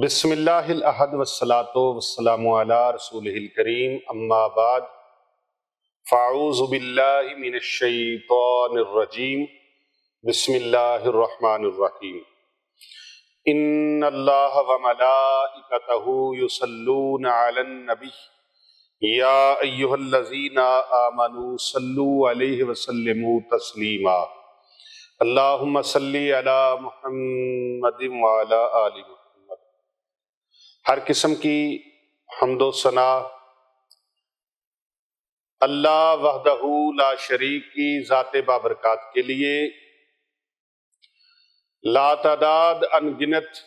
بسم اللہ الاحد والصلاۃ والسلام علی رسولہ الکریم، اما بعد فاعوذ باللہ من الشیطان الرجیم، بسم اللہ الرحمن الرحیم۔ ان اللہ وملائکتہ یصلون علی النبی یا ایہا الذین آمنوا صلوا علیہ وسلموا تسلیما۔ اللہم صلی علی محمد وعلی آل محمد۔ ہر قسم کی حمد و ثنا اللہ وحدہ لا شریک کی ذات بابرکات کے لیے، لا تعداد انگنت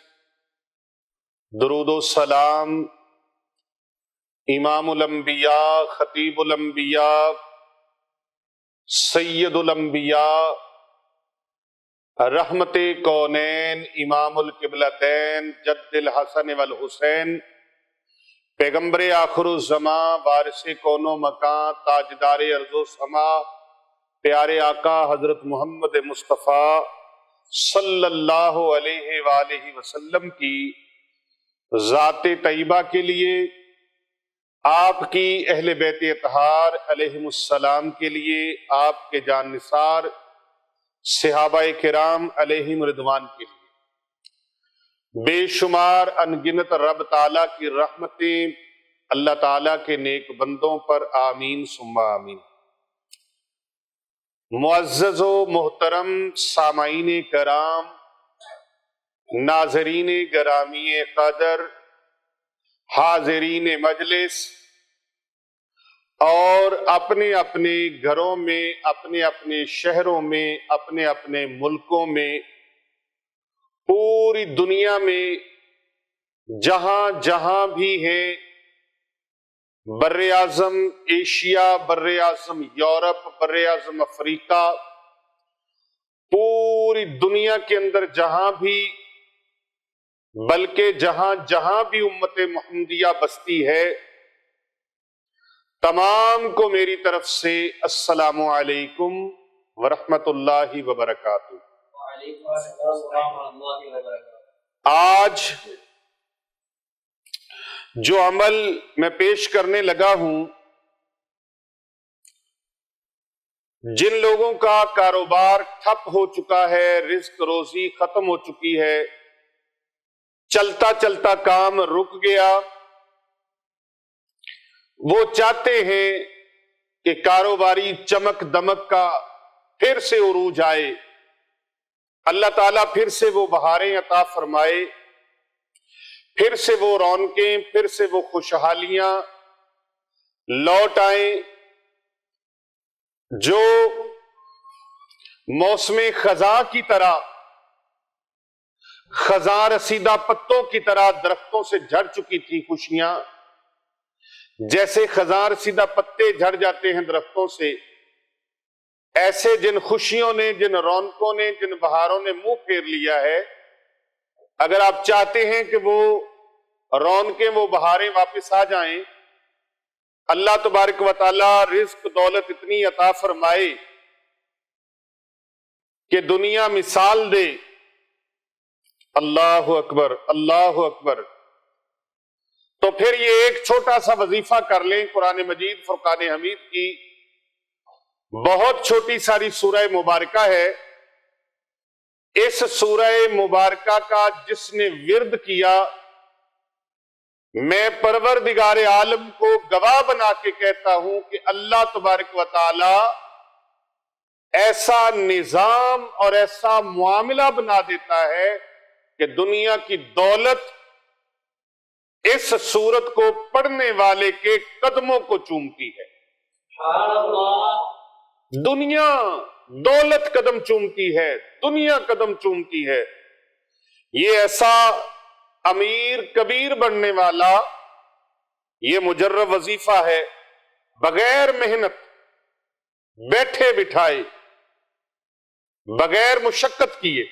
درود و سلام امام الانبیاء، خطیب الانبیاء، سید الانبیاء، رحمت کونین، امام القبلتین، جد الحسن والحسین، پیغمبر آخر الزمان، وارث کون و مکان، تاجدار ارض و سما، پیارے آقا حضرت محمد مصطفیٰ صلی اللہ علیہ وآلہ وسلم کی ذات طیبہ کے لیے، آپ کی اہل بیت اطہار علیہم السلام کے لیے، آپ کے جان نثار صحابہ کرام علیہم رضوان کے لیے، بے شمار انگنت رب تعالیٰ کی رحمتیں اللہ تعالیٰ کے نیک بندوں پر آمین ثم آمین۔ معزز و محترم سامعین کرام، ناظرین گرامی قدر، حاضرین مجلس، اور اپنے اپنے گھروں میں، اپنے اپنے شہروں میں، اپنے اپنے ملکوں میں، پوری دنیا میں جہاں جہاں بھی ہیں، بر اعظم ایشیا، بر اعظم یورپ، بر اعظم افریقہ، پوری دنیا کے اندر جہاں بھی، بلکہ جہاں جہاں بھی امت محمدیہ بستی ہے، تمام کو میری طرف سے السلام علیکم ورحمۃ اللہ وبرکاتہ۔ آج جو عمل میں پیش کرنے لگا ہوں، جن لوگوں کا کاروبار ٹھپ ہو چکا ہے، رزق روزی ختم ہو چکی ہے، چلتا چلتا کام رک گیا، وہ چاہتے ہیں کہ کاروباری چمک دمک کا پھر سے عروج آئے، اللہ تعالیٰ پھر سے وہ بہاریں عطا فرمائے، پھر سے وہ رونقیں، پھر سے وہ خوشحالیاں لوٹ آئیں، جو موسم خزاں کی طرح، خزاں رسیدہ پتوں کی طرح درختوں سے جھڑ چکی تھی خوشیاں، جیسے خزاں رسیدہ پتے جھڑ جاتے ہیں درختوں سے، ایسے جن خوشیوں نے، جن رونقوں نے، جن بہاروں نے منہ پھیر لیا ہے، اگر آپ چاہتے ہیں کہ وہ رونقیں، وہ بہاریں واپس آ جائیں، اللہ تبارک و تعالی رزق دولت اتنی عطا فرمائے کہ دنیا مثال دے، اللہ اکبر، اللہ اکبر، تو پھر یہ ایک چھوٹا سا وظیفہ کر لیں، قرآن مجید فرقان حمید کی بہت چھوٹی ساری سورہ مبارکہ ہے، اس سورہ مبارکہ کا جس نے ورد کیا، میں پروردگار عالم کو گواہ بنا کے کہتا ہوں کہ اللہ تبارک و تعالی ایسا نظام اور ایسا معاملہ بنا دیتا ہے کہ دنیا کی دولت اس سورت کو پڑھنے والے کے قدموں کو چومتی ہے۔ دنیا دولت قدم چومتی ہے، دنیا قدم چومتی ہے۔ یہ ایسا امیر کبیر بننے والا یہ مجرب وظیفہ ہے، بغیر محنت، بیٹھے بٹھائے، بغیر مشقت کیے۔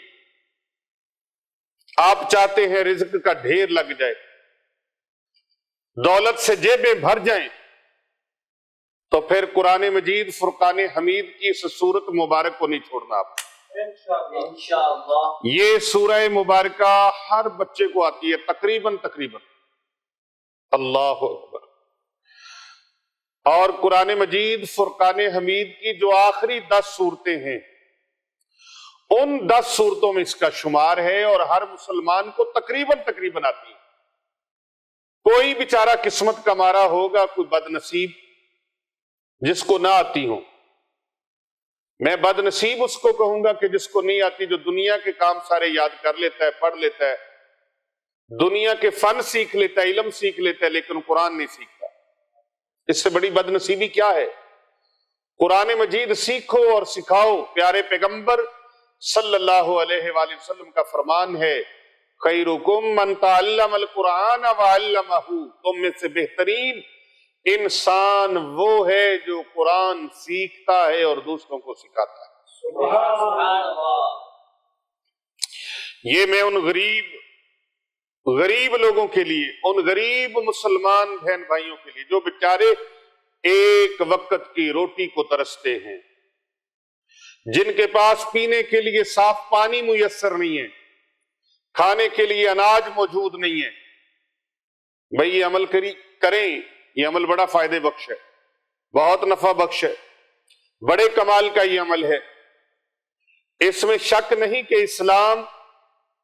آپ چاہتے ہیں رزق کا ڈھیر لگ جائے، دولت سے جیبیں بھر جائیں، تو پھر قرآن مجید فرقان حمید کی اس سورت مبارک کو نہیں چھوڑنا آپ۔ انشاءاللہ۔ یہ سورہ مبارکہ ہر بچے کو آتی ہے تقریباً اللہ اکبر۔ اور قرآن مجید فرقان حمید کی جو آخری 10 صورتیں ہیں ان 10 صورتوں میں اس کا شمار ہے، اور ہر مسلمان کو تقریباً آتی ہے۔ کوئی بیچارہ قسمت کا مارا ہوگا، کوئی بد نصیب جس کو نہ آتی ہو۔ میں بد نصیب اس کو کہوں گا کہ جس کو نہیں آتی، جو دنیا کے کام سارے یاد کر لیتا ہے، پڑھ لیتا ہے، دنیا کے فن سیکھ لیتا ہے، علم سیکھ لیتا ہے، لیکن قرآن نہیں سیکھتا۔ اس سے بڑی بد نصیبی کیا ہے؟ قرآن مجید سیکھو اور سکھاؤ۔ پیارے پیغمبر صلی اللہ علیہ وآلہ وسلم کا فرمان ہے، خیرکم من تعلم القرآن وعلمہ، تم میں سے بہترین انسان وہ ہے جو قرآن سیکھتا ہے اور دوسروں کو سکھاتا ہے۔ سبحان اللہ۔ یہ میں ان غریب لوگوں کے لیے، ان غریب مسلمان بہن بھائیوں کے لیے جو بیچارے ایک وقت کی روٹی کو ترستے ہیں، جن کے پاس پینے کے لیے صاف پانی میسر نہیں ہے، کھانے کے لیے اناج موجود نہیں ہے، بھئی یہ عمل کریں۔ یہ عمل بڑا فائدے بخش ہے، بہت نفع بخش ہے، بڑے کمال کا یہ عمل ہے۔ اس میں شک نہیں کہ اسلام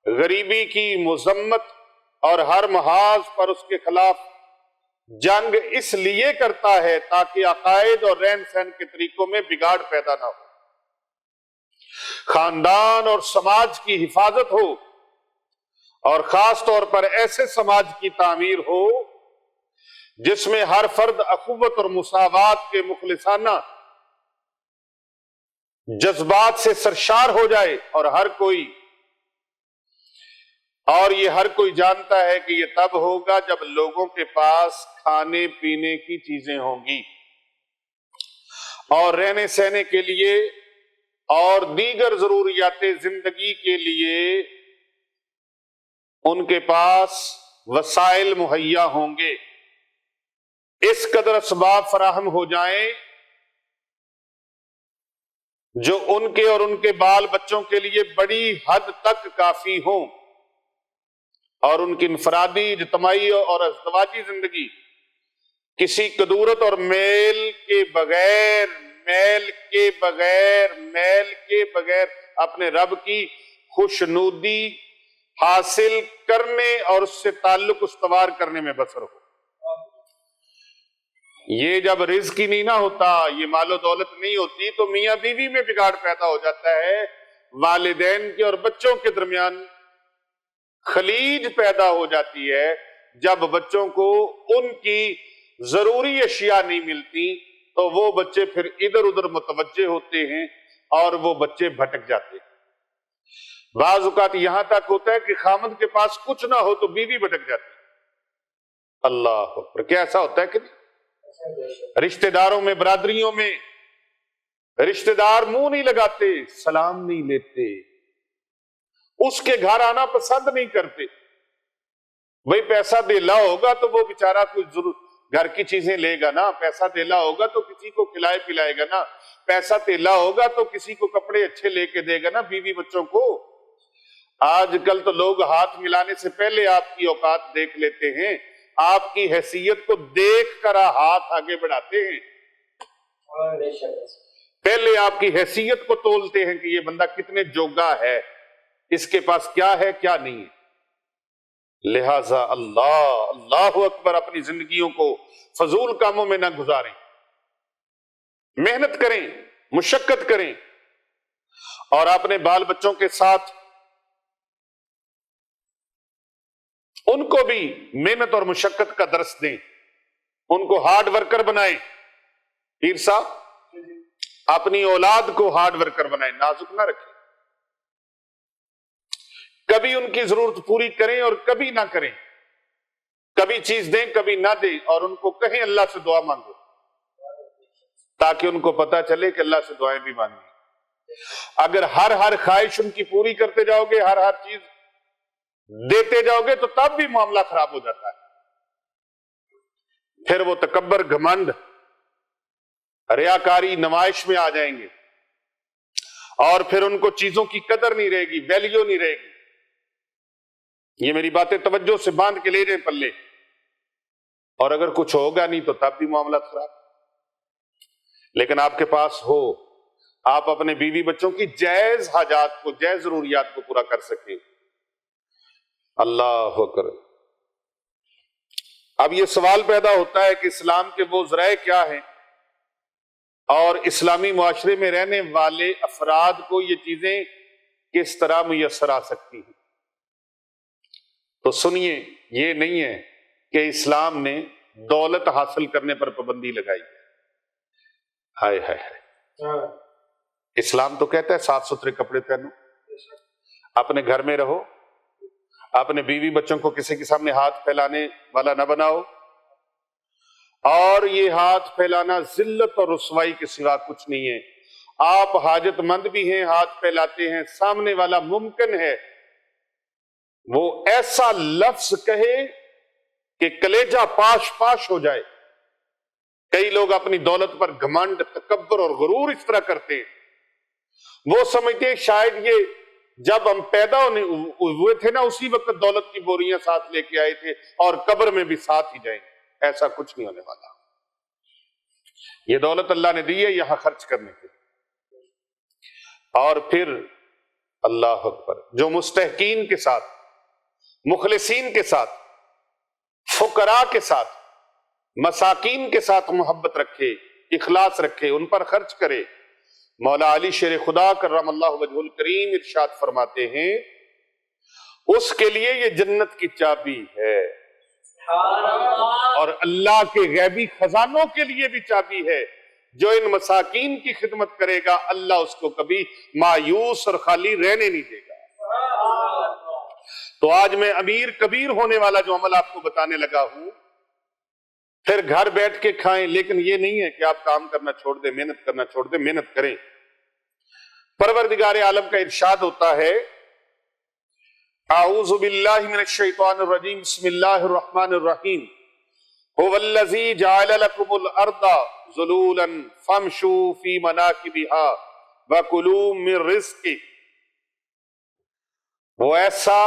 غریبی کی مذمت اور ہر محاذ پر اس کے خلاف جنگ اس لیے کرتا ہے تاکہ عقائد اور رہن سہن کے طریقوں میں بگاڑ پیدا نہ ہو، خاندان اور سماج کی حفاظت ہو، اور خاص طور پر ایسے سماج کی تعمیر ہو جس میں ہر فرد اخوت اور مساوات کے مخلصانہ جذبات سے سرشار ہو جائے، اور یہ ہر کوئی جانتا ہے کہ یہ تب ہوگا جب لوگوں کے پاس کھانے پینے کی چیزیں ہوں گی، اور رہنے سہنے کے لیے اور دیگر ضروریات زندگی کے لیے ان کے پاس وسائل مہیا ہوں گے، اس قدر اسباب فراہم ہو جائیں جو ان کے اور ان کے بال بچوں کے لیے بڑی حد تک کافی ہوں، اور ان کی انفرادی، اجتماعی اور ازدواجی زندگی کسی کدورت اور میل کے بغیر اپنے رب کی خوشنودی حاصل کرنے اور اس سے تعلق استوار کرنے میں بسر ہو۔ یہ جب رزق ہی نہیں نہ ہوتا، یہ مال و دولت نہیں ہوتی، تو میاں بیوی میں بگاڑ پیدا ہو جاتا ہے، والدین کے اور بچوں کے درمیان خلیج پیدا ہو جاتی ہے۔ جب بچوں کو ان کی ضروری اشیاء نہیں ملتی تو وہ بچے پھر ادھر ادھر متوجہ ہوتے ہیں اور وہ بچے بھٹک جاتے ہیں۔ بعض اوقات یہاں تک ہوتا ہے کہ خامد کے پاس کچھ نہ ہو تو بیوی بھٹک جاتی ہے۔ اللہ اکبر، کیا ایسا ہوتا ہے کہ نہیں؟ رشتہ داروں میں، برادریوں میں رشتہ دار منہ نہیں لگاتے، سلام نہیں لیتے، اس کے گھر آنا پسند نہیں کرتے۔ بھئی پیسہ دیلا ہوگا تو وہ بیچارہ کوئی ضرور گھر کی چیزیں لے گا نا، پیسہ دیلا ہوگا تو کسی کو کھلائے پلائے گا نا، پیسہ دیلا ہوگا تو کسی کو کپڑے اچھے لے کے دے گا نا بیوی بچوں کو۔ آج کل تو لوگ ہاتھ ملانے سے پہلے آپ کی اوقات دیکھ لیتے ہیں، آپ کی حیثیت کو دیکھ کر ہاتھ آگے بڑھاتے ہیں، پہلے آپ کی حیثیت کو تولتے ہیں کہ یہ بندہ کتنے جوگا ہے، اس کے پاس کیا ہے کیا نہیں ہے۔ لہذا اللہ اکبر، اپنی زندگیوں کو فضول کاموں میں نہ گزاریں، محنت کریں، مشقت کریں، اور اپنے بال بچوں کے ساتھ ان کو بھی محنت اور مشقت کا درس دیں، ان کو ہارڈ ورکر بنائیں۔ پیر صاحب اپنی اولاد کو ہارڈ ورکر بنائیں، نازک نہ رکھیں، کبھی ان کی ضرورت پوری کریں اور کبھی نہ کریں، کبھی چیز دیں کبھی نہ دیں، اور ان کو کہیں اللہ سے دعا مانگو تاکہ ان کو پتا چلے کہ اللہ سے دعائیں بھی مانگی۔ اگر ہر خواہش ان کی پوری کرتے جاؤ گے، ہر چیز دیتے جاؤ گے، تو تب بھی معاملہ خراب ہو جاتا ہے۔ پھر وہ تکبر، گھمنڈ، ریاکاری، نمائش میں آ جائیں گے، اور پھر ان کو چیزوں کی قدر نہیں رہے گی، ویلیو نہیں رہے گی۔ یہ میری باتیں توجہ سے باندھ کے لے رہے ہیں پلے، اور اگر کچھ ہوگا نہیں تو تب بھی معاملات خراب۔ لیکن آپ کے پاس ہو، آپ اپنے بیوی بچوں کی جائز حاجات کو، جائز ضروریات کو پورا کر سکیں، اللہ اکبر۔ اب یہ سوال پیدا ہوتا ہے کہ اسلام کے وہ ذرائع کیا ہیں، اور اسلامی معاشرے میں رہنے والے افراد کو یہ چیزیں کس طرح میسر آ سکتی ہیں۔ تو سنیے، یہ نہیں ہے کہ اسلام نے دولت حاصل کرنے پر پابندی لگائی، ہائے ہائے ہائے۔ اسلام تو کہتا ہے صاف ستھرے کپڑے پہنو، اپنے گھر میں رہو، اپنے بیوی بچوں کو کسی کے سامنے ہاتھ پھیلانے والا نہ بناؤ، اور یہ ہاتھ پھیلانا ذلت اور رسوائی کے سوا کچھ نہیں ہے۔ آپ حاجت مند بھی ہیں، ہاتھ پھیلاتے ہیں، سامنے والا ممکن ہے وہ ایسا لفظ کہے کہ کلیجہ پاش پاش ہو جائے۔ کئی لوگ اپنی دولت پر گھمنڈ، تکبر اور غرور اس طرح کرتے ہیں، وہ سمجھتے ہیں شاید یہ جب ہم پیدا ہوئے تھے نا اسی وقت دولت کی بوریاں ساتھ لے کے آئے تھے، اور قبر میں بھی ساتھ ہی جائیں گے۔ ایسا کچھ نہیں ہونے والا۔ یہ دولت اللہ نے دی ہے یہاں خرچ کرنے کے، اور پھر اللہ اکبر، جو مستحقین کے ساتھ، مخلصین کے ساتھ، فقراء کے ساتھ، مساکین کے ساتھ محبت رکھے، اخلاص رکھے، ان پر خرچ کرے۔ مولا علی شیر خدا کرم اللہ وجہ الکریم ارشاد فرماتے ہیں اس کے لیے یہ جنت کی چابی ہے، اور اللہ کے غیبی خزانوں کے لیے بھی چابی ہے۔ جو ان مساکین کی خدمت کرے گا اللہ اس کو کبھی مایوس اور خالی رہنے نہیں دے گا۔ تو آج میں امیر کبیر ہونے والا جو عمل آپ کو بتانے لگا ہوں، پھر گھر بیٹھ کے کھائیں، لیکن یہ نہیں ہے کہ آپ کام کرنا چھوڑ دیں، محنت کرنا چھوڑ دیں، محنت کریں۔ پروردگار عالم کا ارشاد ہوتا ہے، اعوذ باللہ من الشیطان الرجیم، بسم اللہ الرحمن الرحیم، هو الذی جعل لکم الارض ذلولا فامشوا فی مناکبها وکلوا من رزقہ۔ وہ ایسا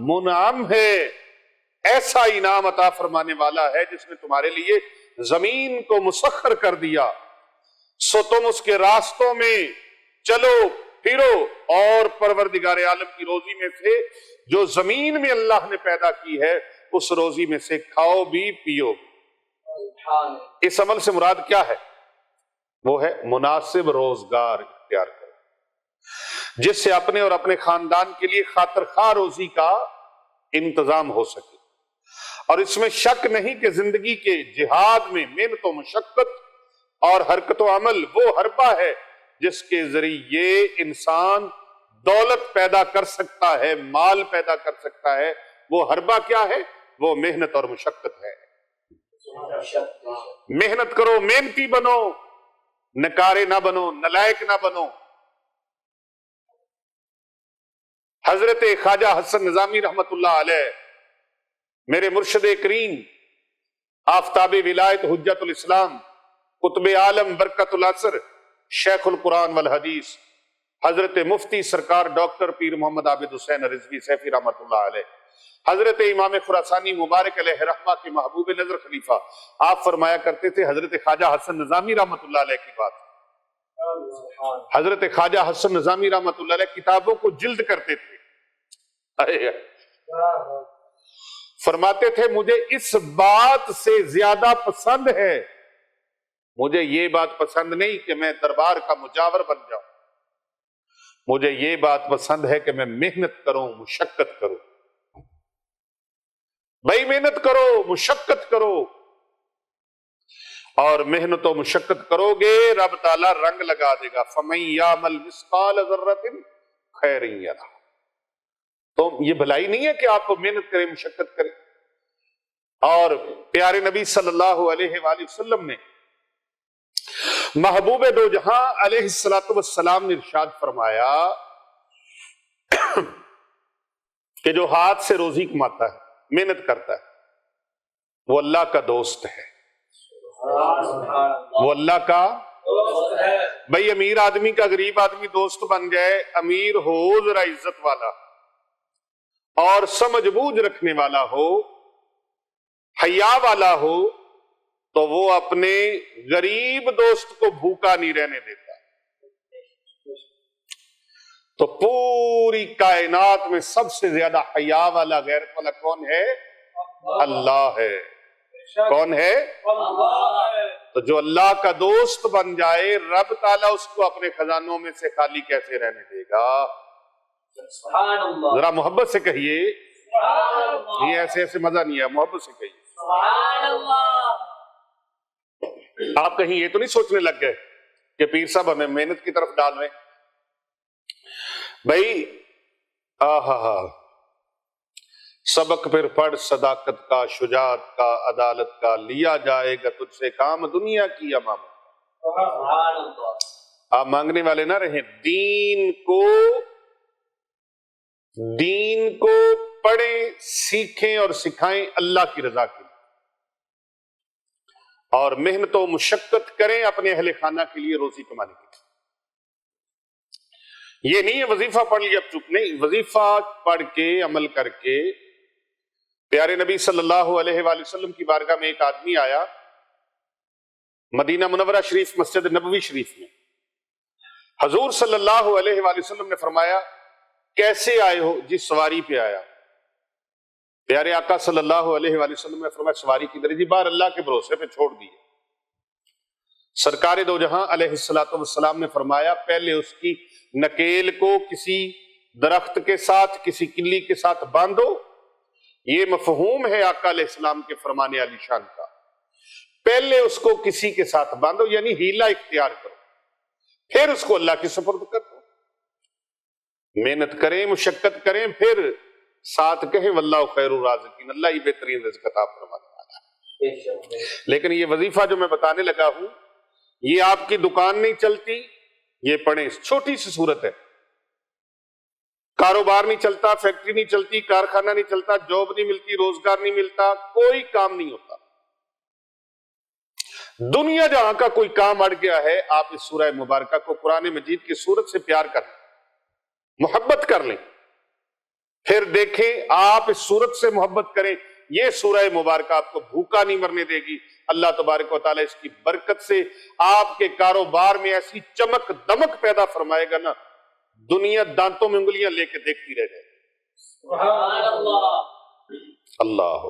منعم ہے، ایسا انعام عطا فرمانے والا ہے جس نے تمہارے لیے زمین کو مسخر کر دیا، سو تم اس کے راستوں میں چلو پھرو، اور پروردگار عالم کی روزی میں سے جو زمین میں اللہ نے پیدا کی ہے اس روزی میں سے کھاؤ بھی پیو۔ اس عمل سے مراد کیا ہے؟ وہ ہے مناسب روزگار اختیار کرو، جس سے اپنے اور اپنے خاندان کے لیے خاطر خواہ روزی کا انتظام ہو سکے۔ اور اس میں شک نہیں کہ زندگی کے جہاد میں محنت و مشقت اور حرکت و عمل وہ حربہ ہے جس کے ذریعے انسان دولت پیدا کر سکتا ہے، مال پیدا کر سکتا ہے۔ وہ حربہ کیا ہے؟ وہ محنت اور مشقت ہے۔ محنت کرو، محنتی بنو، نکارے نہ بنو، نلائق نہ بنو۔ حضرت خواجہ حسن نظامی رحمت اللہ علیہ، میرے مرشد کریم، آفتاب ولایت حجت الاسلام، قطب عالم برکت العصر، شیخ القرآن والحدیث، حضرت مفتی سرکار ڈاکٹر پیر محمد عابد حسین رضوی سیفی رحمت اللہ علیہ، حضرت امام خراسانی مبارک علیہ رحمہ کے محبوب نظر خلیفہ، آپ فرمایا کرتے تھے حضرت خواجہ حسن نظامی رحمت اللہ علیہ کی بات۔ حضرت خواجہ حسن نظامی رحمت اللہ علیہ کتابوں کو جلد کرتے تھے، فرماتے تھے مجھے اس بات سے زیادہ پسند ہے، مجھے یہ بات پسند نہیں کہ میں دربار کا مجاور بن جاؤں، مجھے یہ بات پسند ہے کہ میں محنت کروں، مشقت کروں۔ بھائی محنت کرو، مشقت کرو، اور محنت و مشقت کرو گے رب تعالیٰ رنگ لگا دے گا۔ فَمَن يَعْمَلْ مِثْقَالَ ذَرَّةٍ خَيْرًا يَرَهُ۔ تو یہ بھلائی نہیں ہے کہ آپ محنت کریں، مشقت کریں۔ اور پیارے نبی صلی اللہ علیہ وآلہ وسلم نے محبوب دو جہاں علیہ السلام نے ارشاد فرمایا کہ جو ہاتھ سے روزی کماتا ہے، محنت کرتا ہے، وہ اللہ کا دوست ہے، وہ اللہ کا بھائی امیر آدمی کا غریب آدمی دوست بن جائے، امیر ہو ذرا عزت والا اور سمجھ بوجھ رکھنے والا ہو، حیا والا ہو، تو وہ اپنے غریب دوست کو بھوکا نہیں رہنے دیتا۔ تو پوری کائنات میں سب سے زیادہ حیا والا غیرت والا کون ہے؟ اللہ ہے۔ کون ہے؟ تو جو اللہ کا دوست بن جائے، رب تعالیٰ اس کو اپنے خزانوں میں سے خالی کیسے رہنے دے گا؟ سبحان اللہ، ذرا محبت سے کہیے، سبحان اللہ، یہ ایسے ایسے مزہ نہیں ہے، محبت سے کہیے۔ سبحان اللہ۔ آپ کہیں یہ تو نہیں سوچنے لگ گئے کہ پیر صاحب ہمیں محنت کی طرف ڈال رہے ہیں؟ بھائی آہا، سبق پھر پڑھ صداقت کا، شجاعت کا، عدالت کا، لیا جائے گا تجھ سے کام دنیا کی امام۔ سبحان اللہ، آپ مانگنے والے نہ رہیں، دین کو پڑھیں، سیکھیں اور سکھائیں اللہ کی رضا کے لیے، اور محنت و مشقت کریں اپنے اہل خانہ کے لیے روزی کمانے کے لیے۔ یہ نہیں ہے وظیفہ پڑھ لیا اب چپ، نہیں، وظیفہ پڑھ کے عمل کر کے۔ پیارے نبی صلی اللہ علیہ وآلہ وسلم کی بارگاہ میں ایک آدمی آیا مدینہ منورہ شریف، مسجد نبوی شریف میں۔ حضور صلی اللہ علیہ وآلہ وسلم نے فرمایا کیسے آئے ہو؟ جی سواری پہ آیا۔ پیارے آقا صلی اللہ علیہ وآلہ وسلم نے فرمایا سواری کی درجی بار اللہ کے بھروسے پہ چھوڑ دی۔ سرکار دو جہاں علیہ السلام نے فرمایا پہلے اس کی نکیل کو کسی درخت کے ساتھ، کسی کلی کے ساتھ باندھو۔ یہ مفہوم ہے آقا علیہ السلام کے فرمانے علی شان کا، پہلے اس کو کسی کے ساتھ باندھو، یعنی ہیلا اختیار کرو، پھر اس کو اللہ کی سپرد کر دو۔ محنت کریں، مشقت کریں، پھر ساتھ کہیں واللہ خیر الرازقین، اللہ ہی بہترین رزق عطا فرمانے والا ہے۔ لیکن یہ وظیفہ جو میں بتانے لگا ہوں، یہ آپ کی دکان نہیں چلتی، یہ پڑھیں، چھوٹی سی صورت ہے۔ کاروبار نہیں چلتا، فیکٹری نہیں چلتی، کارخانہ نہیں چلتا، جاب نہیں ملتی، روزگار نہیں ملتا، کوئی کام نہیں ہوتا۔ دنیا جہاں کا کوئی کام اڑ گیا ہے، آپ اس سورہ مبارکہ کو قرآن مجید کی صورت سے پیار کر لیں، محبت کر لیں، پھر دیکھیں آپ اس صورت سے محبت کریں، یہ سورہ مبارکہ آپ کو بھوکا نہیں مرنے دے گی۔ اللہ تبارک و تعالیٰ اس کی برکت سے آپ کے کاروبار میں ایسی چمک دمک پیدا فرمائے گا نا، دنیا دانتوں میں انگلیاں لے کے دیکھتی رہ جائے۔ سبحان اللہ، اللہ،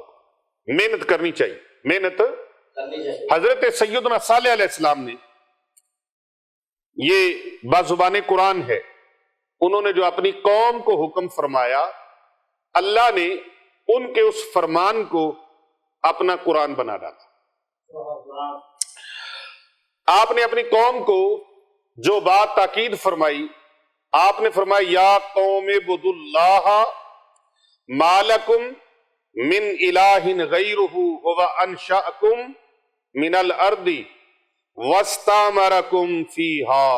محنت کرنی چاہیے، محنت۔ کرنی چاہیے۔ حضرت سیدنا صالح علیہ السلام نے، یہ بازبان قرآن ہے، انہوں نے جو اپنی قوم کو حکم فرمایا، اللہ نے ان کے اس فرمان کو اپنا قرآن بنا ڈالا۔ آپ نے اپنی قوم کو جو بات تاکید فرمائی، آپ نے فرمایا یا قوم اعبدوا اللہ ما لکم من الہ غیرہ هو انشأکم من الارض واستعمرکم فیہا۔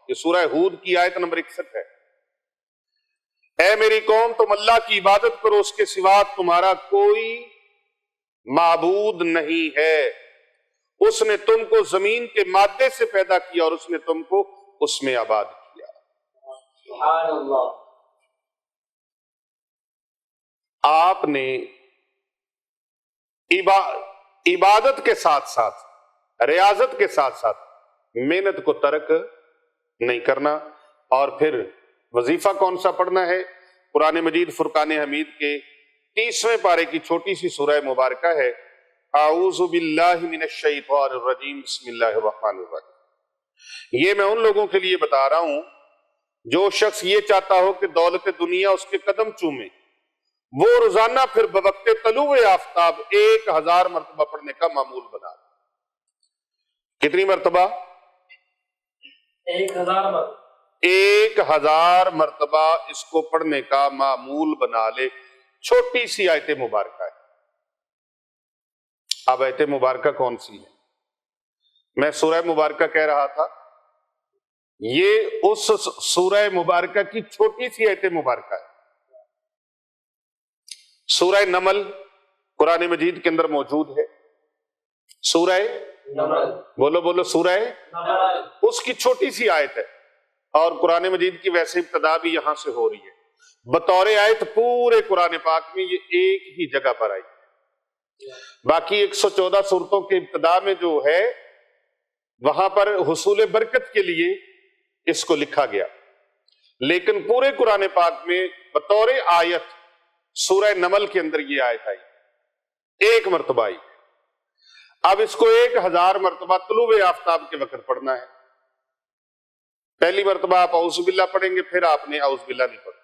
یہ سورہ ہود کی آیت نمبر 61 ہے۔ اے میری قوم، تم اللہ کی عبادت کرو، اس کے سوا تمہارا کوئی معبود نہیں ہے۔ اس نے تم کو زمین کے مادے سے پیدا کیا اور اس نے تم کو اس میں آباد کیا۔ سبحان اللہ۔ آپ نے عبادت کے ساتھ ساتھ، ریاضت کے ساتھ ساتھ محنت کو ترک نہیں کرنا۔ اور پھر وظیفہ کون سا پڑھنا ہے؟ قرآن مجید فرقان حمید کے 30ویں پارے کی چھوٹی سی سورہ مبارکہ ہے، اعوذ باللہ من الشیطان الرجیم، بسم اللہ الرحمن الرحیم۔ یہ میں ان لوگوں کے لیے بتا رہا ہوں جو شخص یہ چاہتا ہو کہ دولت دنیا اس کے قدم چومے، وہ روزانہ پھر بوقت طلوع آفتاب 1000 مرتبہ پڑھنے کا معمول بنا۔ کتنی مرتبہ؟ 1000 مرتبہ۔ 1000 مرتبہ اس کو پڑھنے کا معمول بنا لے۔ چھوٹی سی آیت مبارکہ ہے۔ اب آیت مبارکہ کون سی ہے؟ میں سورہ مبارکہ کہہ رہا تھا، یہ اس سورہ مبارکہ کی چھوٹی سی آیت مبارکہ ہے۔ سورہ نمل قرآن مجید کے اندر موجود ہے، سورہ نمل بولو بولو، سورہ نمل اس کی چھوٹی سی آیت ہے، اور قرآن مجید کی ویسے ابتدا بھی یہاں سے ہو رہی ہے۔ بطور آیت پورے قرآن پاک میں یہ ایک ہی جگہ پر آئی ہے، باقی 114 سورتوں کے ابتدا میں جو ہے وہاں پر حصول برکت کے لیے اس کو لکھا گیا، لیکن پورے قرآن پاک میں بطور آیت سورہ نمل کے اندر یہ آیت آئی، ایک مرتبہ آئی۔ اب اس کو 1000 مرتبہ طلوع آفتاب کے وقت پڑھنا ہے۔ پہلی مرتبہ آپ اعوذ باللہ پڑھیں گے، پھر آپ نے اعوذ باللہ نہیں پڑھنا۔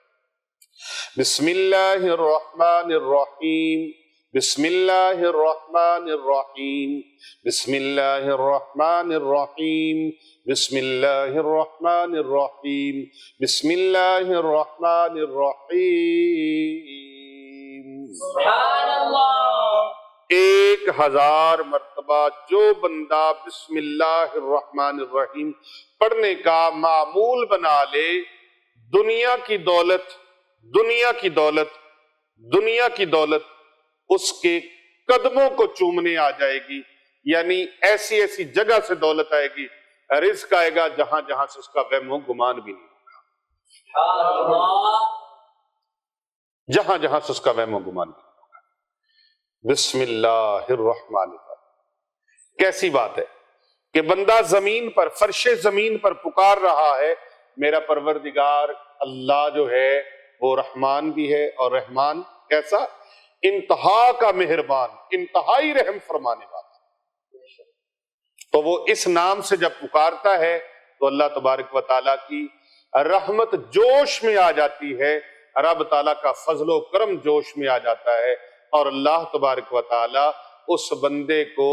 بسم اللہ الرحمن الرحیم، بسم اللہ الرحمن الرحیم، بسم اللہ الرحمن الرحیم، بسم اللہ الرحمن الرحیم، بسم اللہ الرحمن الرحیم۔ سبحان اللہ 1000 مرتبہ جو بندہ بسم اللہ الرحمن الرحیم پڑھنے کا معمول بنا لے، دنیا کی دولت اس کے قدموں کو چومنے آ جائے گی، یعنی ایسی ایسی جگہ سے دولت آئے گی، رزق آئے گا جہاں جہاں سے اس کا وہم و گمان بھی نہیں ہوگا، سبحان اللہ جہاں جہاں سے اس کا وہم و گمان بھی نہیں ہوگا۔ بسم اللہ الرحمن الرحیم، کیسی بات ہے کہ بندہ زمین پر، فرش زمین پر پکار رہا ہے، میرا پروردگار اللہ جو ہے وہ رحمان بھی ہے، اور رحمان کیسا؟ انتہا کا مہربان، انتہائی رحم فرمانے والا۔ تو وہ اس نام سے جب پکارتا ہے تو اللہ تبارک و تعالیٰ کی رحمت جوش میں آ جاتی ہے، رب تعالیٰ کا فضل و کرم جوش میں آ جاتا ہے، اور اللہ تبارک و تعالیٰ اس بندے کو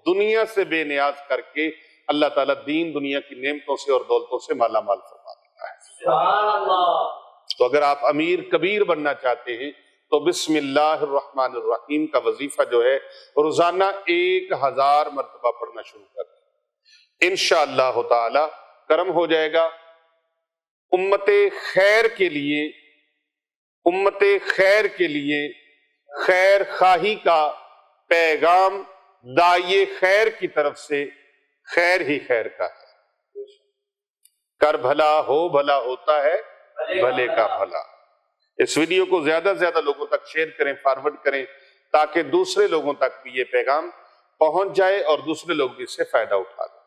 دنیا سے بے نیاز کر کے اللہ تعالیٰ دین دنیا کی نعمتوں سے اور دولتوں سے مالا مال فرما دیتا ہے۔ سبحان اللہ تو اگر آپ امیر کبیر بننا چاہتے ہیں تو بسم اللہ الرحمن الرحیم کا وظیفہ جو ہے روزانہ 1000 مرتبہ پڑھنا شروع کر دیں، انشاءاللہ تعالی کرم ہو جائے گا۔ امت خیر کے لیے خیر خواہی کا پیغام داعی خیر کی طرف سے خیر ہی خیر کا ہے، کر بھلا ہو بھلا ہوتا ہے بھلے کا بھلا۔ اس ویڈیو کو زیادہ سے زیادہ لوگوں تک شیئر کریں، فارورڈ کریں، تاکہ دوسرے لوگوں تک بھی یہ پیغام پہنچ جائے اور دوسرے لوگ بھی اس سے فائدہ اٹھا لیں۔